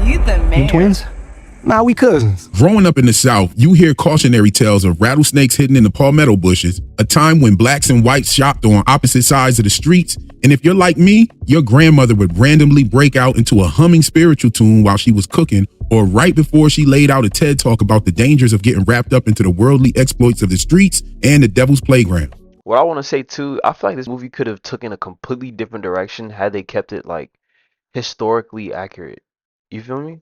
You the You man. twins? Nah, we cousins. Growing up in the South, you hear cautionary tales of rattlesnakes hidden in the palmetto bushes, a time when blacks and whites shopped on opposite sides of the streets. And if you're like me, your grandmother would randomly break out into a humming spiritual tune while she was cooking, or right before she laid out a TED talk about the dangers of getting wrapped up into the worldly exploits of the streets and the devil's playground. What I want to say too, I feel like this movie could have taken a completely different direction had they kept it like historically accurate. You feel me?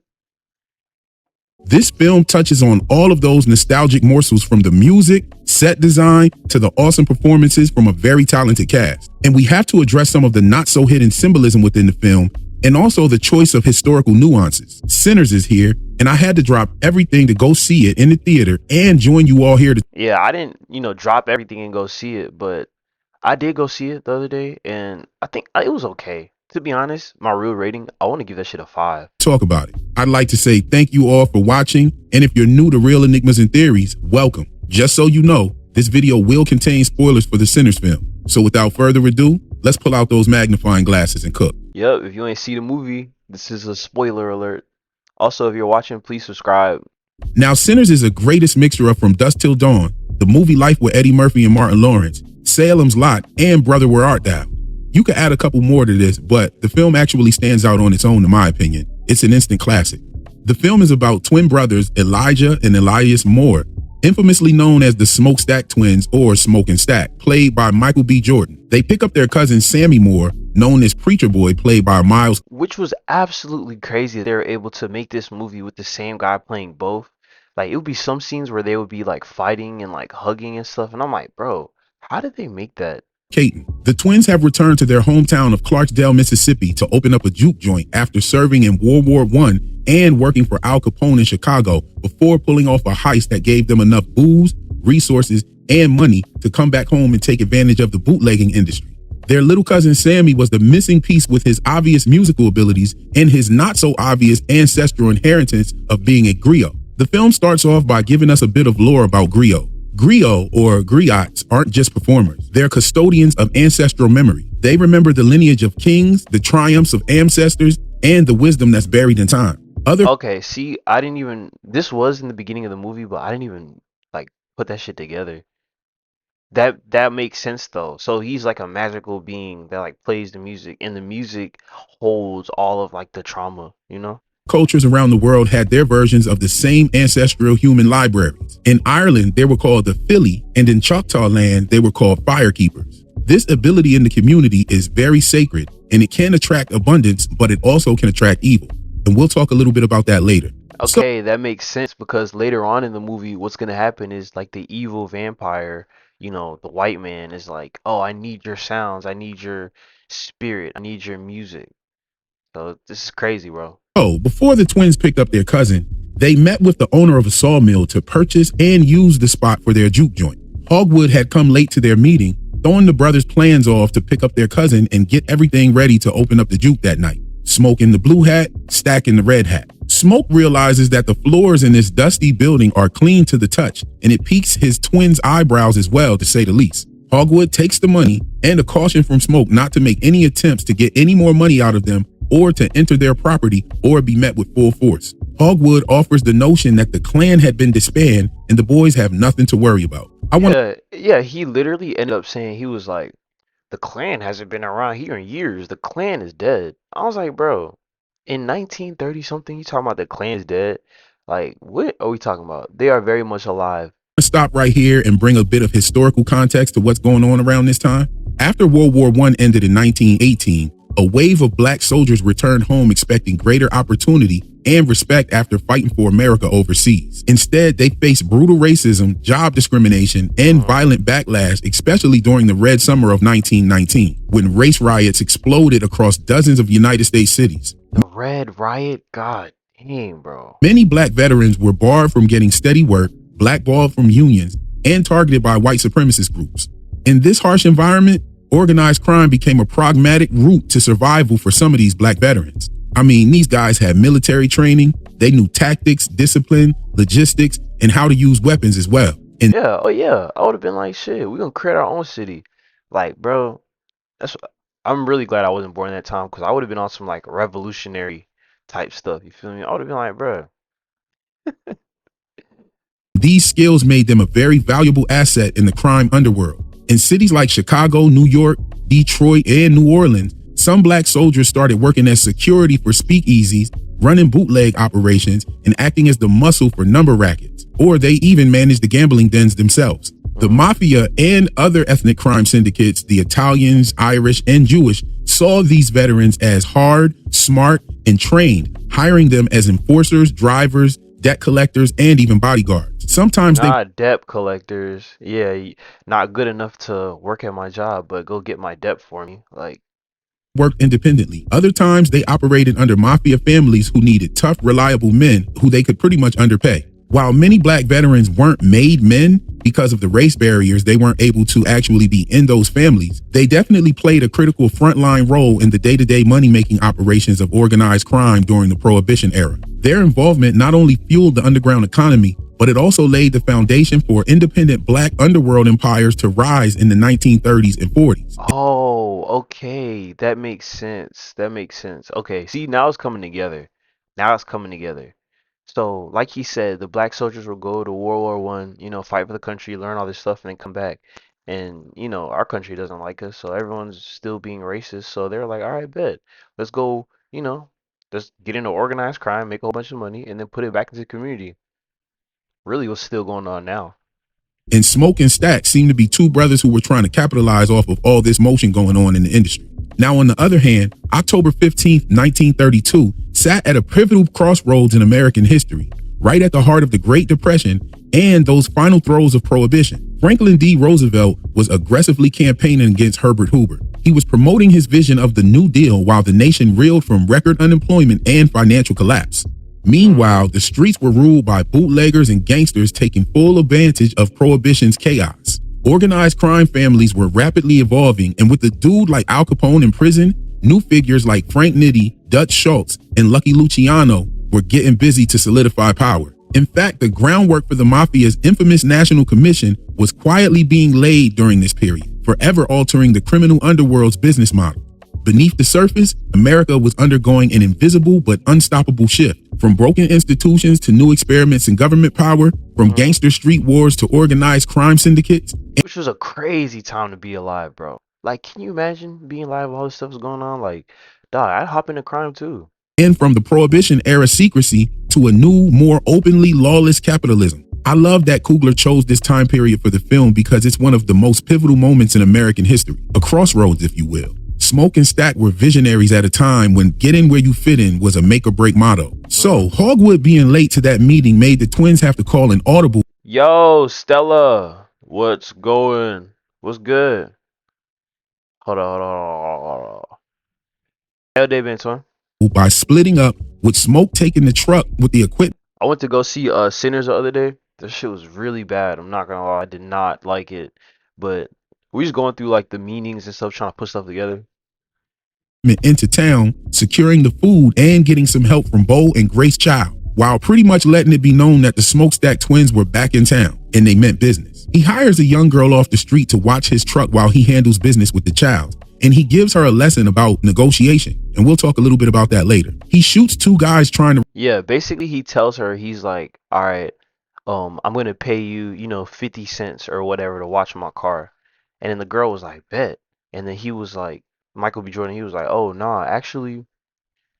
This film touches on all of those nostalgic morsels, from the music, set design, to the awesome performances from a very talented cast. And we have to address some of the not so hidden symbolism within the film, and also the choice of historical nuances. Sinners is here, and I had to drop everything to go see it in the theater and join you all here to Yeah, I didn't, drop everything and go see it, but I did go see it the other day, and I think it was okay. To be honest, my real rating, I want to give that shit a 5. talk about it. I'd like to say thank you all for watching, and if you're new to Real Enigmas and Theories, welcome. Just so you know, this video will contain spoilers for the Sinners film. So without further ado, let's pull out those magnifying glasses and cook. Yep, if you ain't see the movie, this is a spoiler alert. Also, if you're watching, please subscribe. Now, Sinners is a greatest mixture of From Dusk Till Dawn, the movie Life with Eddie Murphy and Martin Lawrence, Salem's Lot, and Brother Where Art Thou. You could add a couple more to this, but the film actually stands out on its own in my opinion. It's an instant classic. The film is about twin brothers Elijah and Elias Moore, infamously known as the Smokestack Twins or Smoke and Stack, played by Michael B. Jordan. They pick up their cousin Sammy Moore, known as Preacher Boy, played by Miles. Which was absolutely crazy. They were able to make this movie with the same guy playing both. Like, it would be some scenes where they would be like fighting and like hugging and stuff, and I'm like, bro, how did they make that? Caton. The twins have returned to their hometown of Clarksdale, Mississippi to open up a juke joint after serving in World War I and working for Al Capone in Chicago before pulling off a heist that gave them enough booze, resources, and money to come back home and take advantage of the bootlegging industry. Their little cousin Sammy was the missing piece with his obvious musical abilities and his not so obvious ancestral inheritance of being a griot. The film starts off by giving us a bit of lore about griot. Griot, or griots, aren't just performers. They're custodians of ancestral memory. They remember the lineage of kings, the triumphs of ancestors, and the wisdom that's buried in time. Okay, see, I didn't even, this was in the beginning of the movie, but I didn't even like put that shit together. That makes sense though. So he's like a magical being that like plays the music, and the music holds all of like the trauma, you know? Cultures around the world had their versions of the same ancestral human libraries. In Ireland, they were called the Fili, and in Choctaw land, they were called firekeepers. This ability in the community is very sacred, and it can attract abundance, but it also can attract evil. And we'll talk a little bit about that later. Okay, that makes sense, because later on in the movie, what's gonna happen is like the evil vampire, the white man is like, oh, I need your sounds, I need your spirit, I need your music. So this is crazy, bro. Oh, before the twins picked up their cousin, they met with the owner of a sawmill to purchase and use the spot for their juke joint. Hogwood had come late to their meeting, throwing the brothers' plans off to pick up their cousin and get everything ready to open up the juke that night. Smoke in the blue hat, Stack in the red hat. Smoke realizes that the floors in this dusty building are clean to the touch, and it piques his twins' eyebrows as well, to say the least. Hogwood takes the money and a caution from Smoke not to make any attempts to get any more money out of them or to enter their property or be met with full force. Hogwood offers the notion that the clan had been disbanded and the boys have nothing to worry about. Yeah, he literally ended up saying, he was like, the clan hasn't been around here in years. The clan is dead. I was like, bro, in 1930 something, you talking about the clan is dead? Like, what are we talking about? They are very much alive. Stop right here and bring a bit of historical context to what's going on around this time. After World War I ended in 1918, a wave of black soldiers returned home expecting greater opportunity and respect after fighting for America overseas. Instead, they faced brutal racism, job discrimination, and violent backlash, especially during the Red Summer of 1919, when race riots exploded across dozens of United States cities. The Red Riot? God dang, bro. Many black veterans were barred from getting steady work, blackballed from unions, and targeted by white supremacist groups. In this harsh environment, organized crime became a pragmatic route to survival for some of these black veterans. I mean, these guys had military training, they knew tactics, discipline, logistics, and how to use weapons as well. And yeah, oh yeah, I would have been like, shit, we're gonna create our own city. Like, bro, I'm really glad I wasn't born in that time, because I would have been on some like revolutionary type stuff. You feel me? I would have been like, bruh. These skills made them a very valuable asset in the crime underworld. In cities like Chicago, New York, Detroit, and New Orleans, some black soldiers started working as security for speakeasies, running bootleg operations, and acting as the muscle for number rackets, or they even managed the gambling dens themselves. The mafia and other ethnic crime syndicates, the Italians, Irish, and Jewish, saw these veterans as hard, smart, and trained, hiring them as enforcers, drivers, debt collectors, and even bodyguards. Sometimes they Not debt collectors. Yeah, not good enough to work at my job, but go get my debt for me. Like, worked independently. Other times they operated under mafia families who needed tough, reliable men who they could pretty much underpay. While many black veterans weren't made men because of the race barriers, they weren't able to actually be in those families. They definitely played a critical frontline role in the day-to-day money-making operations of organized crime during the Prohibition era. Their involvement not only fueled the underground economy, but it also laid the foundation for independent black underworld empires to rise in the 1930s and 40s. oh, okay, that makes sense. That makes sense. Okay, see, now it's coming together. Now it's coming together. So, like he said, the black soldiers will go to World War I, fight for the country, learn all this stuff, and then come back. And, our country doesn't like us, so everyone's still being racist. So they're like, all right, bet. Let's go, just get into organized crime, make a whole bunch of money, and then put it back into the community. Really, what's still going on now? And Smoke and Stack seemed to be two brothers who were trying to capitalize off of all this motion going on in the industry. Now, on the other hand, October 15th, 1932 sat at a pivotal crossroads in American history, right at the heart of the Great Depression and those final throes of Prohibition. Franklin D. Roosevelt was aggressively campaigning against Herbert Hoover. He was promoting his vision of the New Deal while the nation reeled from record unemployment and financial collapse. Meanwhile, the streets were ruled by bootleggers and gangsters taking full advantage of Prohibition's chaos. Organized crime families were rapidly evolving, and with a dude like Al Capone in prison, new figures like Frank Nitti, Dutch Schultz, and Lucky Luciano were getting busy to solidify power. In fact, the groundwork for the mafia's infamous National Commission was quietly being laid during this period, forever altering the criminal underworld's business model. Beneath the surface, America was undergoing an invisible but unstoppable shift. From broken institutions to new experiments in government power, from gangster street wars to organized crime syndicates. Which was a crazy time to be alive, bro. Like, can you imagine being alive while all this stuff was going on? Like, dog, I'd hop into crime too. And from the Prohibition era secrecy to a new, more openly lawless capitalism. I love that Coogler chose this time period for the film because it's one of the most pivotal moments in American history, a crossroads, if you will. Smoke and Stack were visionaries at a time when get in where you fit in was a make or break motto. So Hogwood being late to that meeting made the twins have to call an audible. Yo, Stella, what's going? What's good? Hold on, hold on, hold on. How they been, son? By splitting up, with Smoke taking the truck with the equipment. I went to go see Sinners the other day. This shit was really bad. I'm not gonna lie, I did not like it. But we just going through like the meanings and stuff, trying to put stuff together. Into town, securing the food and getting some help from Bo and Grace Child, while pretty much letting it be known that the Smokestack twins were back in town and they meant business. He hires a young girl off the street to watch his truck while he handles business with the child, and he gives her a lesson about negotiation, and we'll talk a little bit about that later. He shoots two guys trying to. Yeah, basically he tells her, he's like, all right, I'm gonna pay you, 50 cents or whatever to watch my car. And then the girl was like, bet. And then he was like, Michael B. Jordan, he was like, oh nah, actually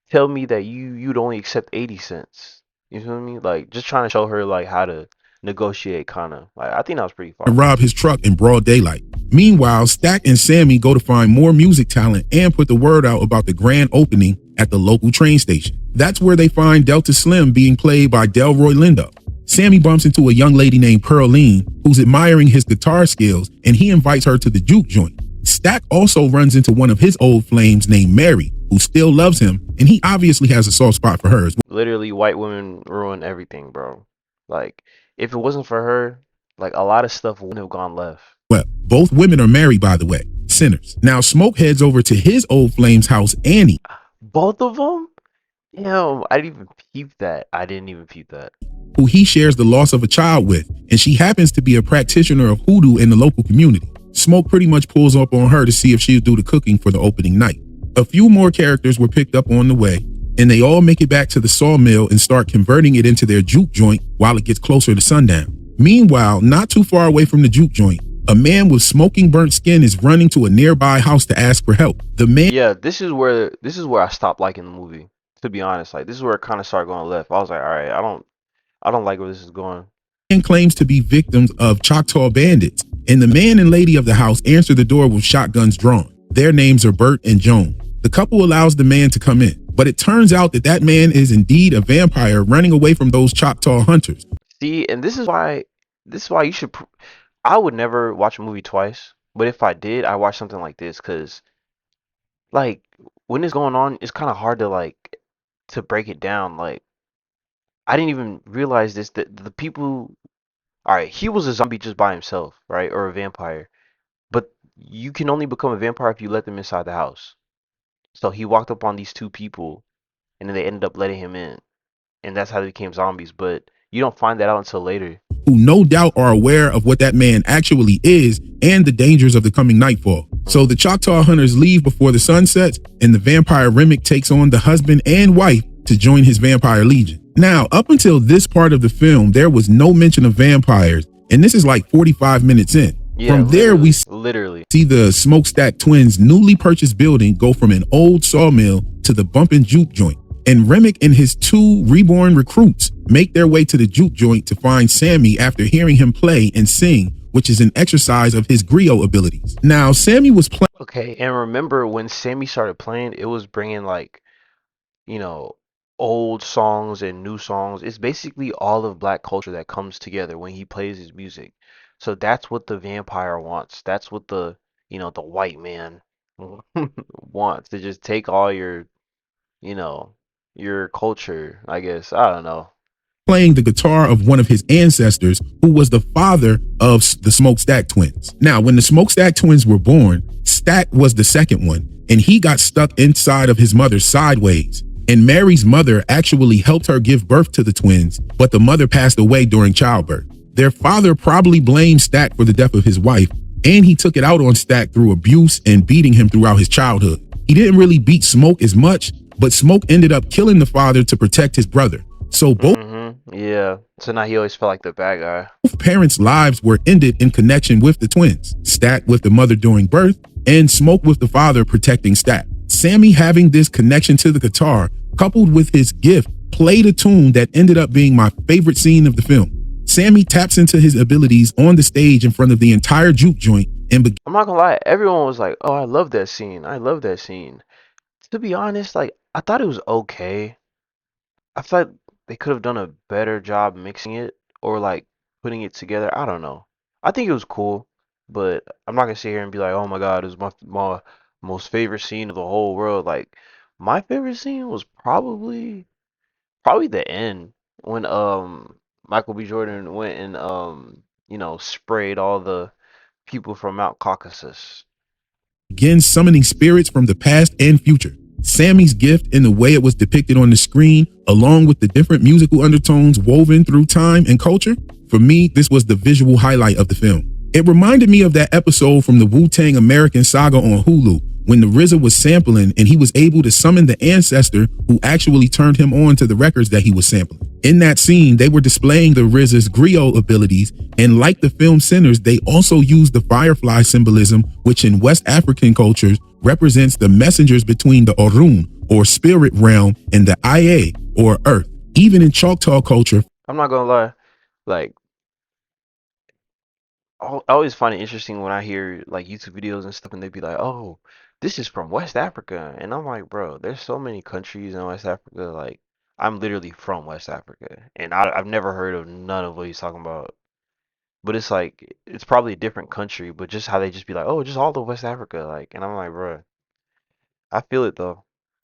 tell me that you'd only accept 80 cents. You feel me? Like, just trying to show her like how to negotiate, kind of. Like, I think that was pretty far. Rob his truck in broad daylight. Meanwhile, Stack and Sammy go to find more music talent and put the word out about the grand opening at the local train station. That's where they find Delta Slim being played by Delroy Lindo. Sammy bumps into a young lady named Pearline who's admiring his guitar skills, and he invites her to the juke joint. Stack also runs into one of his old flames named Mary, who still loves him, and he obviously has a soft spot for her as well. Literally, white women ruin everything, bro. Like, if it wasn't for her, like, a lot of stuff wouldn't have gone left. Well, both women are married, by the way, sinners. Now Smoke heads over to his old flame's house, Annie. Both of them? Damn, I didn't even peep that. Who he shares the loss of a child with, and she happens to be a practitioner of hoodoo in the local community. Smoke pretty much pulls up on her to see if she'll do the cooking for the opening night. A few more characters were picked up on the way. and they all make it back to the sawmill and start converting it into their juke joint while it gets closer to sundown. Meanwhile, not too far away from the juke joint, a man with smoking burnt skin is running to a nearby house to ask for help. The man Yeah, this is where I stopped liking the movie. To be honest, like this is where it kind of started going left. I was like, all right, I don't like where this is going. claims to be victims of Choctaw bandits, and the man and lady of the house answer the door with shotguns drawn. Their names are Bert and Joan. The couple allows the man to come in, but it turns out that that man is indeed a vampire running away from those Choctaw hunters. See, and this is why you should. I would never watch a movie twice, but if I did, I watch something like this because like when it's going on, it's kind of hard to to break it down. Like I didn't even realize this that the people. All right, he was a zombie just by himself, right, or a vampire. But you can only become a vampire if you let them inside the house. So he walked up on these two people, and then they ended up letting him in, and that's how they became zombies. But you don't find that out until later. Who no doubt are aware of what that man actually is and the dangers of the coming nightfall. So the Choctaw hunters leave before the sun sets, and the vampire Remick takes on the husband and wife to join his vampire legion. Now, up until this part of the film, there was no mention of vampires, and this is like 45 minutes in. Yeah, From there, we literally see the Smokestack twins' newly purchased building go from an old sawmill to the bumpin' juke joint. And Remick and his two reborn recruits make their way to the juke joint to find Sammy after hearing him play and sing, which is an exercise of his griot abilities. Now, Sammy was playing. okay. And remember when Sammy started playing, it was bringing you know, old songs and new songs. It's basically all of black culture that comes together when he plays his music. So that's what the vampire wants. That's what the white man wants to just take all you know, your culture, I guess. I don't know. Playing the guitar of one of his ancestors, who was the father of the Smokestack twins. Now, when the Smokestack twins were born, Stack was the second one, and he got stuck inside of his mother sideways. And Mary's mother actually helped her give birth to the twins, but the mother passed away during childbirth. Their father probably blamed Stack for the death of his wife, and he took it out on Stack through abuse and beating him throughout his childhood. He didn't really beat Smoke as much, but Smoke ended up killing the father to protect his brother. So both Yeah. So now he always felt like the bad guy. parents' lives were ended in connection with the twins. Stack with the mother during birth, and Smoke with the father protecting Stack. Sammy, having this connection to the guitar, coupled with his gift, played a tune that ended up being my favorite scene of the film. Sammy taps into his abilities on the stage in front of the entire juke joint and I'm not gonna lie, everyone was like, "Oh, I love that scene. I love that scene." To be honest, I thought it was okay. I thought they could have done a better job mixing it or putting it together. I don't know. I think it was cool, but I'm not gonna sit here and be like, "Oh my God, it was my most favorite scene of the whole world." Like my favorite scene was probably the end when Michael B. Jordan went and sprayed all the people from Mount Caucasus. begins summoning spirits from the past and future. Sammy's gift and the way it was depicted on the screen, along with the different musical undertones woven through time and culture, for me, this was the visual highlight of the film. It reminded me of that episode from the Wu-Tang American Saga on Hulu, when the RZA was sampling and he was able to summon the ancestor who actually turned him on to the records that he was sampling. In that scene, they were displaying the RZA's griot abilities, and like the film centers, they also used the firefly symbolism, which in West African cultures represents the messengers between the Orun, or spirit realm, and the Aye, or earth. Even in Choctaw culture, I'm not gonna lie, like I always find it interesting when I hear YouTube videos and stuff, and they be like, "Oh, this is from West Africa," and I'm like, "Bro, there's so many countries in West Africa. Like, I'm literally from West Africa, and I've never heard of none of what he's talking about." But it's like it's probably a different country, but just how they just be like, "Oh, just all of West Africa," and I'm like, "Bro, I feel it though."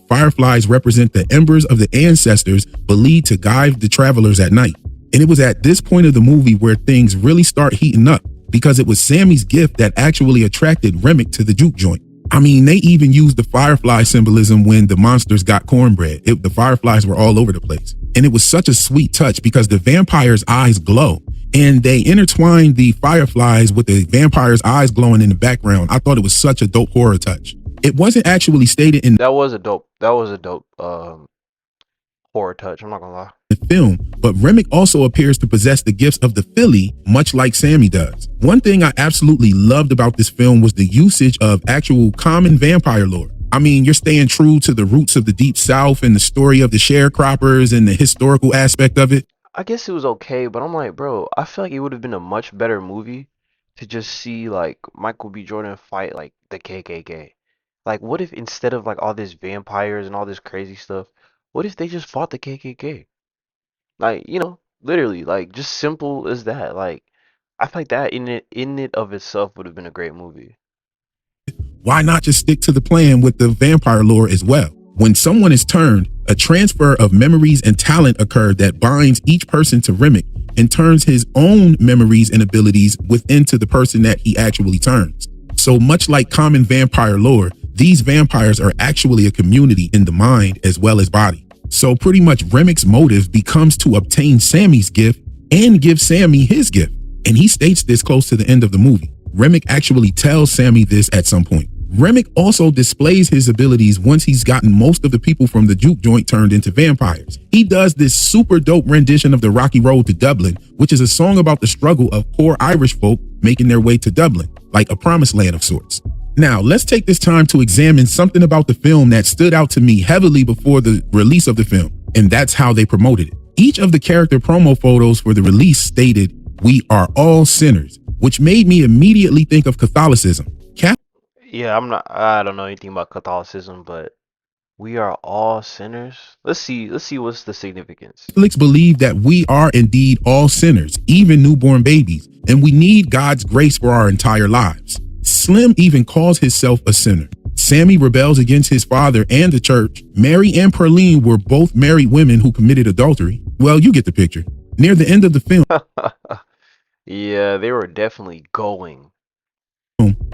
fireflies represent the embers of the ancestors believed to guide the travelers at night. And it was at this point of the movie where things really start heating up, because it was Sammy's gift that actually attracted Remick to the juke joint. I mean, they even used the firefly symbolism when the monsters got cornbread. The fireflies were all over the place. And it was such a sweet touch because the vampire's eyes glow, and they intertwined the fireflies with the vampire's eyes glowing in the background. I thought it was such a dope horror touch. It wasn't actually stated in That was a dope horror touch. I'm not gonna lie. Film, but Remick also appears to possess the gifts of the Philly, much like Sammy does. One thing I absolutely loved about this film was the usage of actual common vampire lore. I mean, you're staying true to the roots of the Deep South and the story of the sharecroppers and the historical aspect of it. I guess it was okay, but I'm like, bro, I feel like it would have been a much better movie to just see like Michael B. Jordan fight like the KKK. Like, what if instead of like all this vampires and all this crazy stuff, what if they just fought the KKK? Like, literally, like just simple as that. Like, I feel like that in it of itself would have been a great movie. Why not just stick to the plan with the vampire lore as well? When someone is turned, a transfer of memories and talent occurred that binds each person to Remick and turns his own memories and abilities within to the person that he actually turns. So much like common vampire lore, these vampires are actually a community in the mind as well as body. So pretty much Remick's motive becomes to obtain Sammy's gift and give Sammy his gift. And he states this close to the end of the movie. Remick actually tells Sammy this at some point. Remick also displays his abilities once he's gotten most of the people from the juke joint turned into vampires. He does this super dope rendition of the Rocky Road to Dublin, which is a song about the struggle of poor Irish folk making their way to Dublin, like a promised land of sorts. Now, let's take this time to examine something about the film that stood out to me heavily before the release of the film, and that's how they promoted it. Each of the character promo photos for the release stated, "We are all sinners," which made me immediately think of Catholicism. Yeah, I don't know anything about Catholicism, but we are all sinners. Let's see what's the significance. Catholics believe that we are indeed all sinners, even newborn babies, and we need God's grace for our entire lives. Slim even calls himself a sinner. Sammy rebels against his father and the church. Mary and Perline were both married women who committed adultery. Well, you get the picture. Near the end of the film, Yeah, they were definitely going.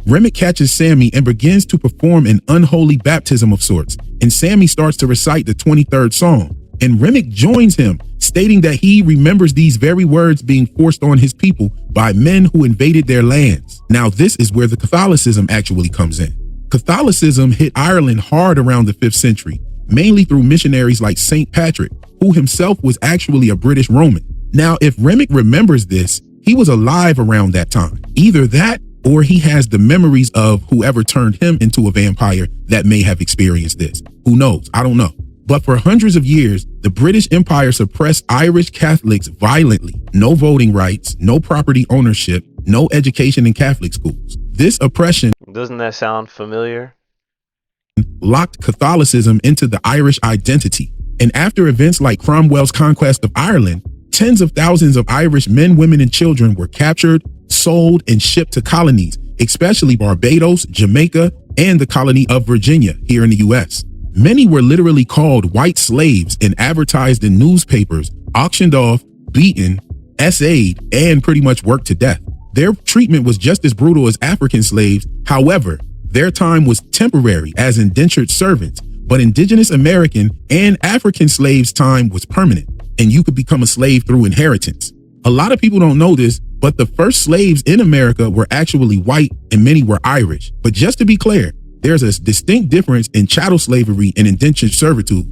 Remick catches Sammy and begins to perform an unholy baptism of sorts, and Sammy starts to recite the 23rd Psalm. And Remick joins him, stating that he remembers these very words being forced on his people by men who invaded their lands. Now, this is where the Catholicism actually comes in. Catholicism hit Ireland hard around the 5th century, mainly through missionaries like St. Patrick, who himself was actually a British Roman. Now, if Remick remembers this, he was alive around that time. Either that, or he has the memories of whoever turned him into a vampire that may have experienced this. Who knows? I don't know. But for hundreds of years, the British Empire suppressed Irish Catholics violently. No voting rights, no property ownership, no education in Catholic schools. This oppression Doesn't that sound familiar? locked Catholicism into the Irish identity. And after events like Cromwell's conquest of Ireland, tens of thousands of Irish men, women, and children were captured, sold, and shipped to colonies, especially Barbados, Jamaica, and the colony of Virginia here in the US. Many were literally called white slaves and advertised in newspapers, auctioned off, beaten, essayed, and pretty much worked to death. Their treatment was just as brutal as African slaves. However, their time was temporary as indentured servants, but indigenous American and African slaves' time was permanent, and you could become a slave through inheritance. A lot of people don't know this, but the first slaves in America were actually white and many were Irish. But just to be clear, there's a distinct difference in chattel slavery and indentured servitude.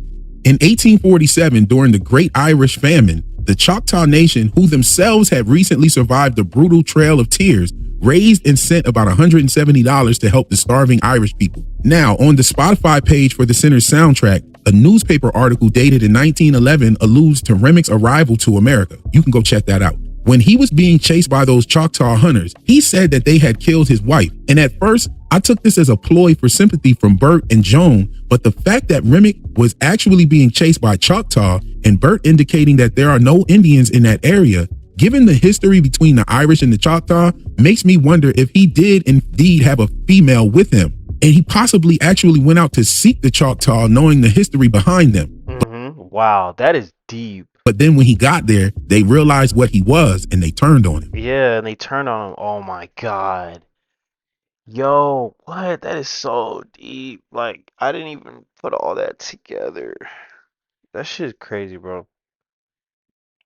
In 1847, during the Great Irish Famine, the Choctaw Nation, who themselves had recently survived the brutal Trail of Tears, raised and sent about $170 to help the starving Irish people. Now, on the Spotify page for the Sinner's soundtrack, a newspaper article dated in 1911 alludes to Remick's arrival to America. You can go check that out. When he was being chased by those Choctaw hunters, he said that they had killed his wife. And at first, I took this as a ploy for sympathy from Bert and Joan, but the fact that Remick was actually being chased by Choctaw and Bert indicating that there are no Indians in that area, given the history between the Irish and the Choctaw, makes me wonder if he did indeed have a female with him, and he possibly actually went out to seek the Choctaw knowing the history behind them. Wow, that is deep. But then when he got there, they realized what he was and they turned on him. Yeah, and they turned on him. Oh my God. Yo, what? That is so deep. Like, I didn't even put all that together. That shit's crazy, bro.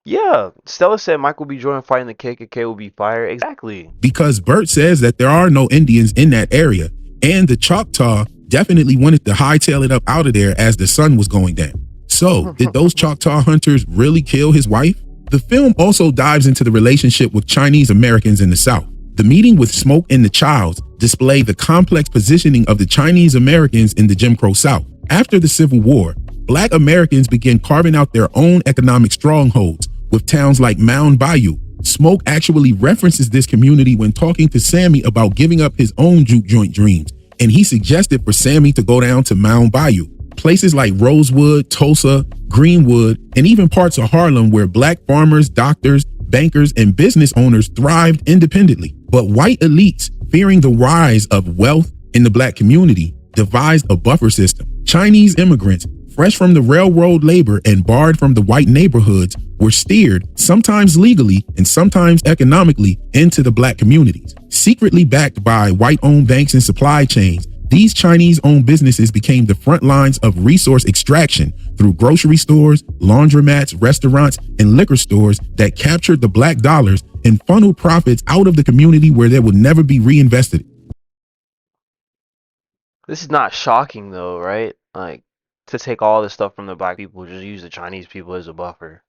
Yeah, Stella said Michael B. Jordan fighting the KKK will be fire. Exactly. Because Bert says that there are no Indians in that area, and the Choctaw definitely wanted to hightail it up out of there as the sun was going down. So So, did those Choctaw hunters really kill his wife? The film also dives into the relationship with Chinese Americans in the South. The meeting with Smoke and the Childs display the complex positioning of the Chinese Americans in the Jim Crow South. After the Civil War, Black Americans began carving out their own economic strongholds with towns like Mound Bayou. Smoke actually references this community when talking to Sammy about giving up his own juke joint dreams, and he suggested for Sammy to go down to Mound Bayou. Places like Rosewood, Tulsa, Greenwood, and even parts of Harlem where Black farmers, doctors, bankers, and business owners thrived independently. But white elites, fearing the rise of wealth in the Black community, devised a buffer system. Chinese immigrants, fresh from the railroad labor and barred from the white neighborhoods, were steered, sometimes legally and sometimes economically, into the Black communities. Secretly backed by white-owned banks and supply chains, these Chinese-owned businesses became the front lines of resource extraction through grocery stores, laundromats, restaurants, and liquor stores that captured the Black dollars and funneled profits out of the community where they would never be reinvested. This is not shocking though, right? Like, to take all this stuff from the Black people, just use the Chinese people as a buffer.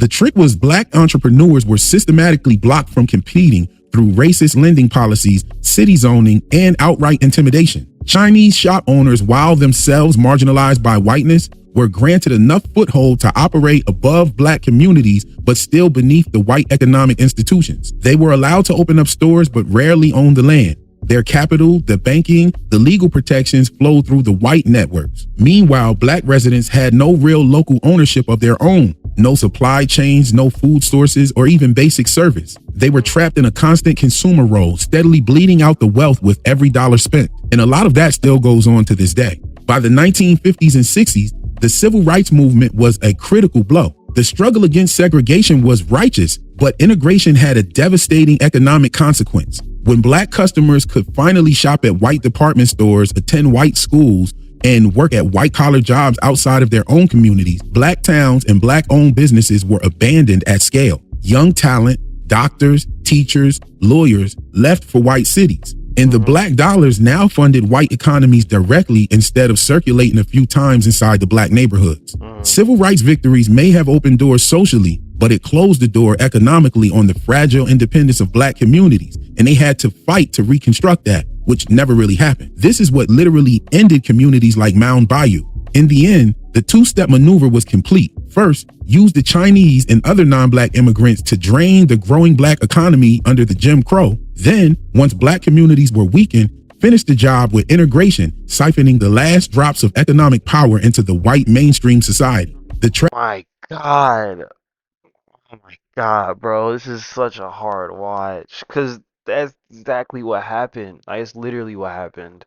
The trick was Black entrepreneurs were systematically blocked from competing through racist lending policies, city zoning, and outright intimidation. Chinese shop owners, while themselves marginalized by whiteness, were granted enough foothold to operate above Black communities but still beneath the white economic institutions. They were allowed to open up stores but rarely owned the land. Their capital, the banking, the legal protections flowed through the white networks. Meanwhile, Black residents had no real local ownership of their own. No supply chains, no food sources, or even basic service. They were trapped in a constant consumer role, steadily bleeding out the wealth with every dollar spent. And a lot of that still goes on to this day. By the 1950s and 60s, the civil rights movement was a critical blow. The struggle against segregation was righteous, but integration had a devastating economic consequence. When Black customers could finally shop at white department stores, attend white schools, and work at white-collar jobs outside of their own communities, Black towns and Black-owned businesses were abandoned at scale. Young talent, doctors, teachers, lawyers left for white cities. And the Black dollars now funded white economies directly instead of circulating a few times inside the Black neighborhoods. Civil rights victories may have opened doors socially, but it closed the door economically on the fragile independence of Black communities, and they had to fight to reconstruct that, which never really happened. This is what literally ended communities like Mound Bayou. In the end, the two-step maneuver was complete. First, use the Chinese and other non-Black immigrants to drain the growing Black economy under the Jim Crow. Then, once Black communities were weakened, finish the job with integration, siphoning the last drops of economic power into the white mainstream society. My God. Oh my God, bro. This is such a hard watch. Because that's exactly what happened. Like, it's literally what happened.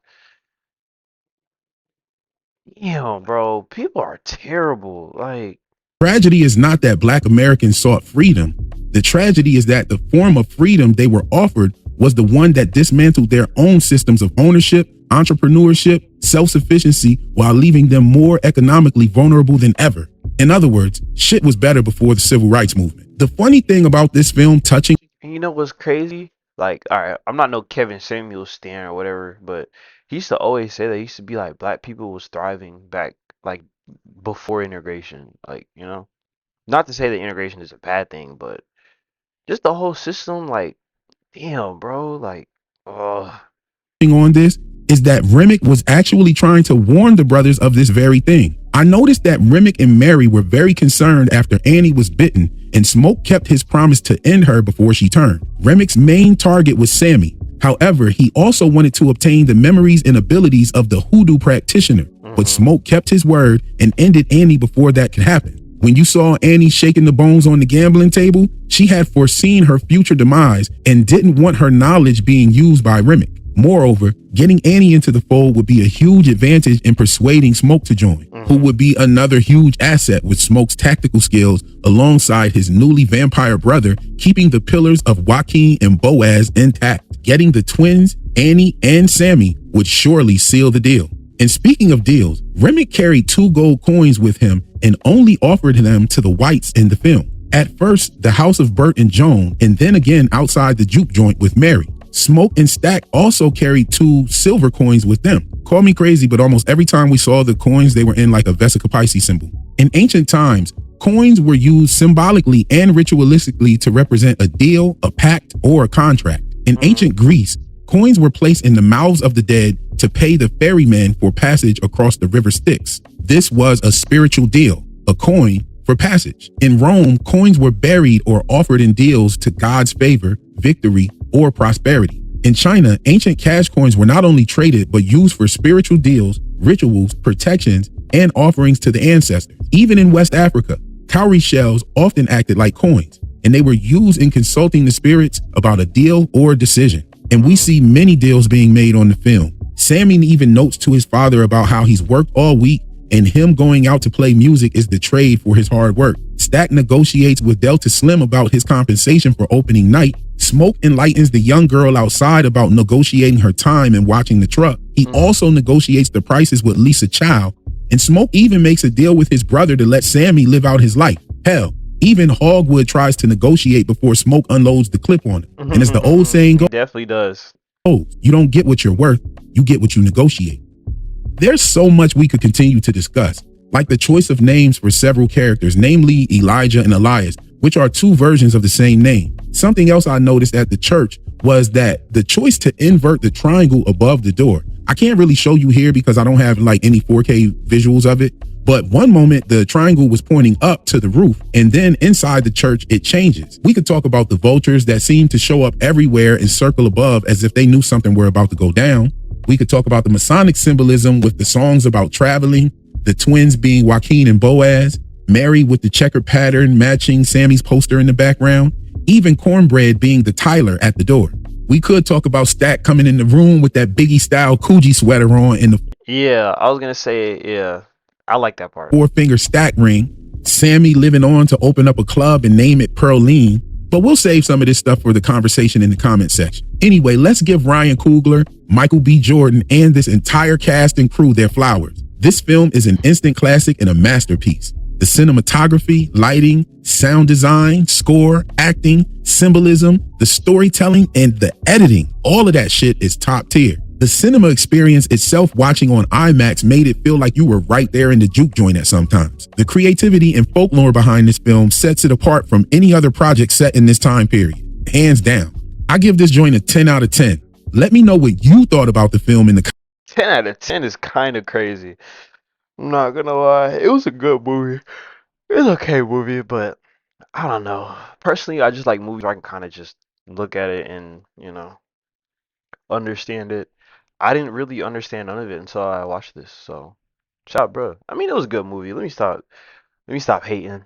Damn, bro. People are terrible. Like, Tragedy is not that Black Americans sought freedom. The tragedy is that the form of freedom they were offered was the one that dismantled their own systems of ownership, entrepreneurship, self-sufficiency, while leaving them more economically vulnerable than ever. In other words, shit was better before the civil rights movement. The funny thing about this film touching... and you know what's crazy? Like, alright, I'm not no Kevin Samuels stan or whatever, but he used to always say that. He used to be like, Black people was thriving back, like, before integration. Like, you know? Not to say that integration is a bad thing, but just the whole system, like, damn, bro, like, ugh. on this is that Remick was actually trying to warn the brothers of this very thing. I noticed that Remick and Mary were very concerned after Annie was bitten, and Smoke kept his promise to end her before she turned. Remick's main target was Sammy. However, he also wanted to obtain the memories and abilities of the hoodoo practitioner, but Smoke kept his word and ended Annie before that could happen. When you saw Annie shaking the bones on the gambling table, she had foreseen her future demise and didn't want her knowledge being used by Remick. Moreover, getting Annie into the fold would be a huge advantage in persuading Smoke to join, who would be another huge asset with Smoke's tactical skills alongside his newly vampire brother, keeping the pillars of Joaquin and Boaz intact. Getting the twins, Annie and Sammy, would surely seal the deal. And speaking of deals, Remick carried 2 gold coins with him and only offered them to the whites in the film. At first, the house of Bert and Joan, and then again outside the juke joint with Mary. Smoke and Stack also carried 2 silver coins with them. Call me crazy, but almost every time we saw the coins, they were in like a Vesica Pisces symbol. In ancient times, coins were used symbolically and ritualistically to represent a deal, a pact, or a contract. In ancient Greece, coins were placed in the mouths of the dead to pay the ferrymen for passage across the river Styx. This was a spiritual deal, a coin for passage. In Rome, coins were buried or offered in deals to God's favor, victory, or prosperity. In China, ancient cash coins were not only traded, but used for spiritual deals, rituals, protections, and offerings to the ancestors. Even in West Africa, cowrie shells often acted like coins, and they were used in consulting the spirits about a deal or a decision. And we see many deals being made on the film. Sammy even notes to his father about how he's worked all week and him going out to play music is the trade for his hard work. Stack negotiates with Delta Slim about his compensation for opening night. Smoke enlightens the young girl outside about negotiating her time and watching the truck. He also negotiates the prices with Lisa Chow, and Smoke even makes a deal with his brother to let Sammy live out his life. Hell, even Hogwood tries to negotiate before Smoke unloads the clip on it. And as the old saying goes, He definitely does. you don't get what you're worth, you get what you negotiate. There's so much we could continue to discuss, like the choice of names for several characters, namely Elijah and Elias, which are 2 versions of the same name. Something else I noticed at the church was that the choice to invert the triangle above the door. I can't really show you here because I don't have like any 4K visuals of it, but one moment the triangle was pointing up to the roof, and then inside the church it changes. We could talk about the vultures that seem to show up everywhere and circle above as if they knew something were about to go down. We could talk about the Masonic symbolism with the songs about traveling, the twins being Joaquin and Boaz, Mary with the checkered pattern matching Sammy's poster in the background, even Cornbread being the Tyler at the door. We could talk about Stack coming in the room with that Biggie style Coogee sweater on and the Yeah, I was gonna say, yeah, I like that part. 4-finger stack ring, Sammy living on to open up a club and name it Pearline. But we'll save some of this stuff for the conversation in the comment section. Anyway, let's give Ryan Coogler, Michael B. Jordan, and this entire cast and crew their flowers. This film is an instant classic and a masterpiece. The cinematography, lighting, sound design, score, acting, symbolism, the storytelling, and the editing, all of that shit is top tier. The cinema experience itself watching on IMAX made it feel like you were right there in the juke joint at some times. The creativity and folklore behind this film sets it apart from any other project set in this time period. Hands down. I give this joint a 10 out of 10. Let me know what you thought about the film in the 10 out of 10 is kind of crazy. I'm not gonna lie. It was a good movie. It's an okay movie, but I don't know. Personally, I just like movies where I can kind of just look at it and, understand it. I didn't really understand none of it until I watched this, so shout out, bro. I mean, it was a good movie. Let me stop hating.